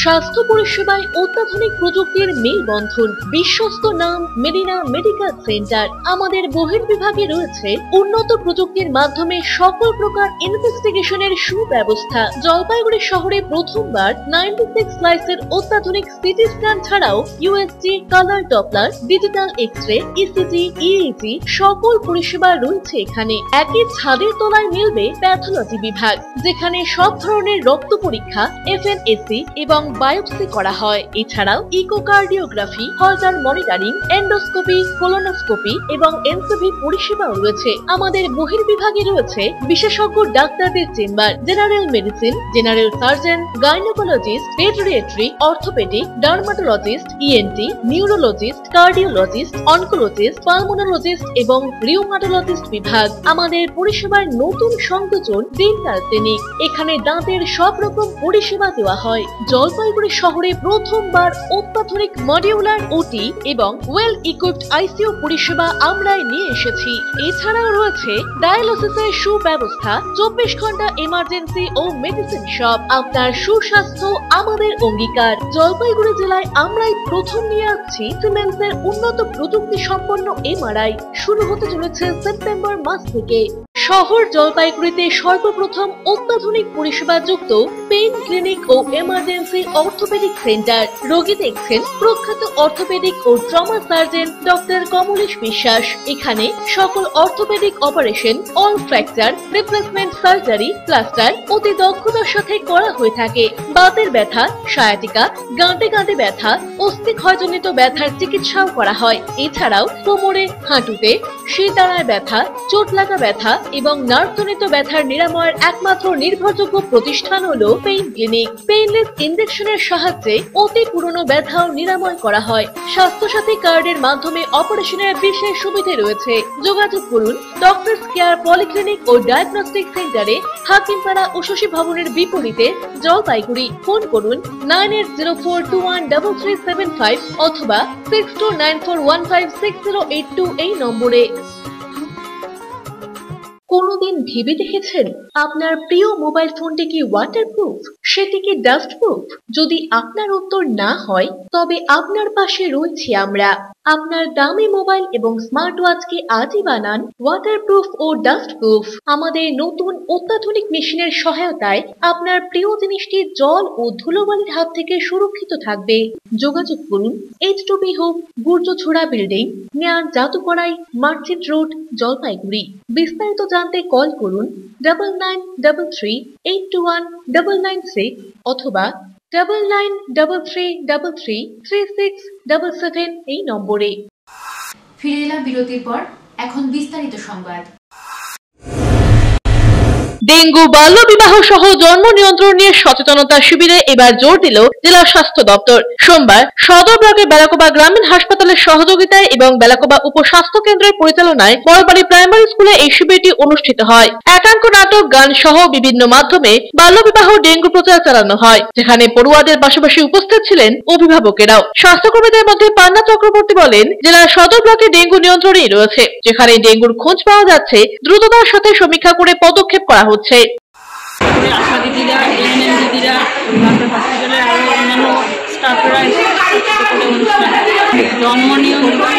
স্বাস্থ্য পরিষেবায় অত্যাধুনিক প্রযুক্তির মেলবন্ধন, বিশ্বস্ত নাম মেরিনা মেডিকেল সেন্টার। আমাদের বহির্বিভাগে রয়েছে উন্নত প্রযুক্তির মাধ্যমে সকল প্রকার ইনভেস্টিগেশনের সুব্যবস্থা। জলপাইগুড়ি শহরে প্রথমবার 96 স্লাইসের অত্যাধুনিক সিটি স্ক্যান ছাড়াও USG, colour Doppler, digital X-ray, ECG, EEG সকল পরিষেবা রয়েছে এখানে। একই ছাদের তলায় মিলবে প্যাথোলজি বিভাগ, যেখানে সব ধরনের রক্ত পরীক্ষা, এফএনএসি এবং বায়োপসি করা হয়। এছাড়াও ইকোকার্ডিওগ্রাফি, হলটার মনিটরিং, এন্ডোস্কোপি, কোলোনোস্কোপি এবং এনসিভি পরিষেবাও রয়েছে। আমাদের বহির্বিভাগে রয়েছে বিশেষজ্ঞ ডাক্তারদের chamber, general medicine, general surgeon, gynaecologist, paediatric, orthopaedic, dermatologist, ENT, neurologist, cardiologist, oncologist, pulmonologist এবং রিউমাটোলজিস্ট বিভাগ। আমাদের পরিষেবার নতুন সংযোজন ডেন্টাল ক্লিনিক। এখানে দাঁতের সব রকম পরিষেবা দেওয়া হয়। জলপাইগুড়ি শহরে প্রথমবার অত্যাধুনিক মডিউলার ওটি এবং ওয়েল ইকুইপড আইসিইউ পরিষেবা আমরাই নিয়ে এসেছি। এছাড়াও রয়েছে ডায়ালিসিসের সুব্যবস্থা, 24 ঘন্টা এমার্জেন্সি ও মেডিসিন শপ। আপনার সুস্বাস্থ্য আমাদের অঙ্গীকার। জলপাইগুড়ি জেলায় আমরাই প্রথম নিয়ে আসছি সিমেন্সের উন্নত প্রযুক্তি সম্পন্ন এমআরআই। শুরু হতে চলেছে সেপ্টেম্বর মাস থেকে। শহর জলপাইগুড়িতে সর্বপ্রথম অত্যাধুনিক পরিষেবা যুক্ত পেইন ক্লিনিক ও এমার্জেন্সি অর্থোপেডিক সেন্টার। রোগী দেখছেন প্রখ্যাত অর্থোপেডিক ও ট্রমা সার্জন ডক্টর কমলেশ বিশ্বাস। এখানে সকল orthopaedic operation, all fracture, replacement surgery, plaster অতি দক্ষতার সাথে করা হয়ে থাকে। বাতের ব্যথা, সায়াটিকা, গাঁটে গাঁটে ব্যথা, অস্থি ক্ষয়জনিত ব্যথার চিকিৎসাও করা হয়। এছাড়াও কোমরে, হাঁটুতে, শিরদাঁড়ায় ব্যথা, চোট লাগা ব্যথা এবং নার্ভজনিত ব্যথার নিরাময়ের একমাত্র নির্ভরযোগ্য প্রতিষ্ঠান হলো পেইন ক্লিনিক। পেইনলেস ইনজেকশনের সাহায্যে অতি পুরনো ব্যথাও নিরাময় করা হয়। স্বাস্থ্যসাথী কার্ডের মাধ্যমে অপারেশনের বিশেষ সুবিধা রয়েছে। যোগাযোগ করুন ডক্টরস কেয়ার পলিক্লিনিক ও ডায়াগনস্টিক সেন্টারে, হাকিমপাড়া ও শশী ভবনের বিপরীতে, জলপাইগুড়ি। ফোন করুন 9804213375 অথবা 6294156082 এই নম্বরে। কোনদিন ভেবে দেখেছেন আপনার প্রিয় মোবাইল ফোনটি কি ওয়াটারপ্রুফ, সেটি কি ডাস্টপ্রুফ? যদি আপনার উত্তর না হয় তবে আপনার পাশে রয়েছি আমরা। আপনার দামি মোবাইল এবং স্মার্ট ওয়াচকে আজই বানান ওয়াটারপ্রুফ ও ডাস্টপ্রুফ। আমাদের নতুন অত্যাধুনিক মেশিনের সহায়তায় আপনার প্রিয় জিনিসটি জল ও ধুলোবালির হাত থেকে সুরক্ষিত থাকবে। যোগাযোগ করুন H2B hope, Gurjachhara building, near জাদুকড়াই, মার্চেন্ট রোড, জলপাইগুড়ি। বিস্তারিত জানতে কল করুন 9933821996 অথবা 9933333677 এই নম্বরে। ফিরে এলাম বিরতির পর, এখন বিস্তারিত সংবাদ। ডেঙ্গু, বাল্য বিবাহ সহ জন্ম নিয়ন্ত্রণ নিয়ে সচেতনতা শিবিরে এবার জোর দিল জেলা স্বাস্থ্য দপ্তর। সোমবার সদর ব্লকের বেলাকোবা গ্রামীণ হাসপাতালের সহযোগিতায় এবং বেলাকোবা উপস্বাস্থ্য কেন্দ্রের পরিচালনায় বড়বাড়ি প্রাইমারি স্কুলে এই শিবিরটি অনুষ্ঠিত হয়। একাঙ্ক নাটক, গান সহ বিভিন্ন মাধ্যমে বাল্য বিবাহ, ডেঙ্গু প্রচার চালানো হয়, যেখানে পড়ুয়াদের পাশাপাশি উপস্থিত ছিলেন অভিভাবকেরাও। স্বাস্থ্যকর্মীদের মধ্যে পান্না চক্রবর্তী বলেন, জেলার সদর ব্লকে ডেঙ্গু নিয়ন্ত্রণেই রয়েছে, যেখানে ডেঙ্গুর খোঁজ পাওয়া যাচ্ছে, দ্রুততার সাথে সমীক্ষা করে পদক্ষেপ করা হচ্ছে। আশা দিদিরা, এএনএম দিদিরা, তারপরে হসপিটালের আরও অন্যান্য স্টাফরা জন্ম নিয়ন্ত্রণ,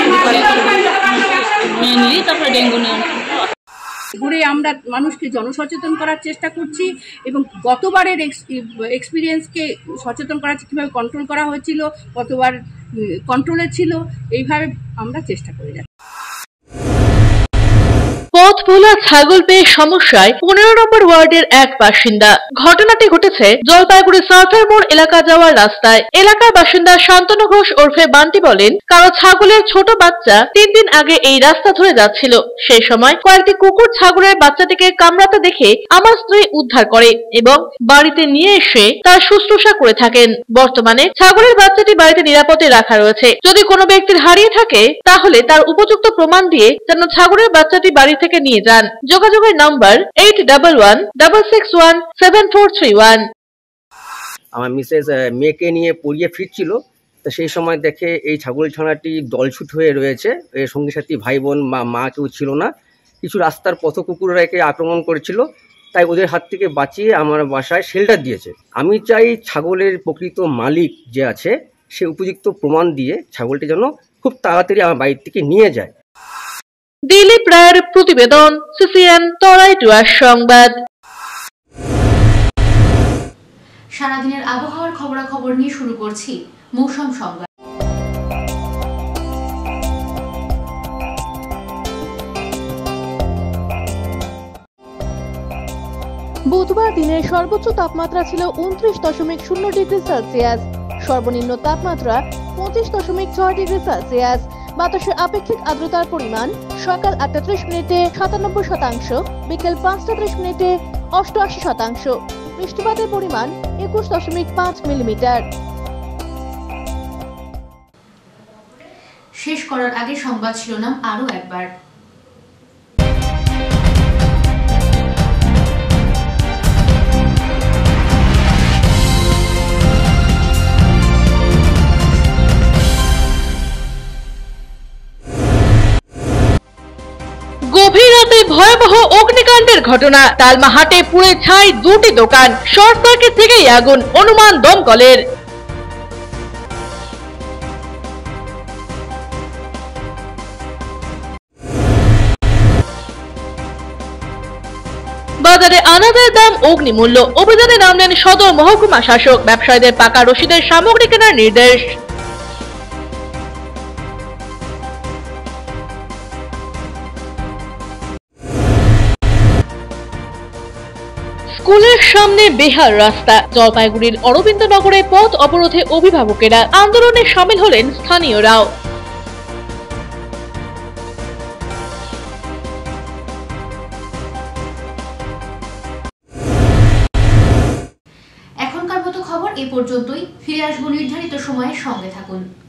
মেনলি তারপরে ডেঙ্গু নিয়ন্ত্রণ ঘুরে আমরা মানুষকে জনসচেতন করার চেষ্টা করছি এবং গতবারের এক্সপিরিয়েন্সকে সচেতন করার কীভাবে কন্ট্রোল করা হয়েছিল, কতবার কন্ট্রোলে ছিল, এইভাবে আমরা চেষ্টা করে যাচ্ছি। পথ ভোলা ছাগল পেয়ে সমস্যায় 15 নম্বর ওয়ার্ডের এক বাসিন্দা। ঘটনাটি ঘটেছে জলপাইগুড়ি সার্ফের মোড় এলাকা যাওয়ার রাস্তায়। এলাকার বাসিন্দা শান্তনু ঘোষ ওরফে বান্টি বলেন, কারো ছাগলের ছোট বাচ্চা 3 দিন আগে এই রাস্তা ধরে যাচ্ছিল। সেই সময় কয়েকটি কুকুর ছাগলের বাচ্চাটিকে কামড়াতে দেখে আমার স্ত্রী উদ্ধার করে এবং বাড়িতে নিয়ে এসে তার শুশ্রূষা করে থাকেন। বর্তমানে ছাগলের বাচ্চাটি বাড়িতে নিরাপদে রাখা রয়েছে। যদি কোনো ব্যক্তির হারিয়ে থাকে তাহলে তার উপযুক্ত প্রমাণ দিয়ে যেন ছাগলের বাচ্চাটি বাড়ি থেকে নিয়ে যান। যোগাযোগের নাম্বার 8116617431। আমার মিসেস মেয়েকে নিয়ে পড়িয়ে ফিরছিল, তো সেই সময় দেখে এই ছাগল ছানাটি দলছুট হয়ে রয়েছে। এর সঙ্গী সাথী ভাই বোন মা কেউ ছিল না। কিছু রাস্তার পথ কুকুররা একে আক্রমণ করেছিল, তাই ওদের হাত থেকে বাঁচিয়ে আমার বাসায় শেল্টার দিয়েছে। আমি চাই ছাগলের প্রকৃত মালিক যে আছে সে উপযুক্ত প্রমাণ দিয়ে ছাগলটি যেন খুব তাড়াতাড়ি আমার বাড়ির থেকে নিয়ে যায়। দিলীপ রায়ের প্রতিবেদন, সিসিএন তরাই টুয়ার সংবাদ। সারাদিনের আবহাওয়ার খবরাখবর নিয়ে শুরু করছি মৌসুম সংবাদ। বুধবার দিনের সর্বোচ্চ তাপমাত্রা ছিল 29.0 ডিগ্রি সেলসিয়াস, সর্বনিম্ন তাপমাত্রা 25.6 ডিগ্রি সেলসিয়াস। বাতাসের আপেক্ষিক আর্দ্রতার পরিমাণ সকাল 8:30 মিনিটে 97%, বিকেল 5:30 মিনিটে 88%। বৃষ্টিপাতের পরিমাণ 21.5 মিলিমিটার। শেষ করার আগে সংবাদ শিরোনাম আরো একবার। গভীর রাতে ভয়াবহ অগ্নিকাণ্ডের ঘটনা। তালমাহাটে পুড়ে ছাই 2টি দোকান, শর্ট সার্কিট থেকেই আগুন, অনুমান দমকলের। বাজারে আনাজের দাম অগ্নিমূল্য। অভিযানে নামলেন সদর মহকুমা শাসক। ব্যবসায়ীদের পাকা রসিদের সামগ্রী কেনার নির্দেশ। স্কুলের সামনে বেহাল রাস্তা। জলপাইগুড়ির অরবিন্দনগরে পথ অবরোধে অভিভাবকেরা। আন্দোলনে সামিল হলেন স্থানীয়রাও। সময়ের সঙ্গে থাকুন।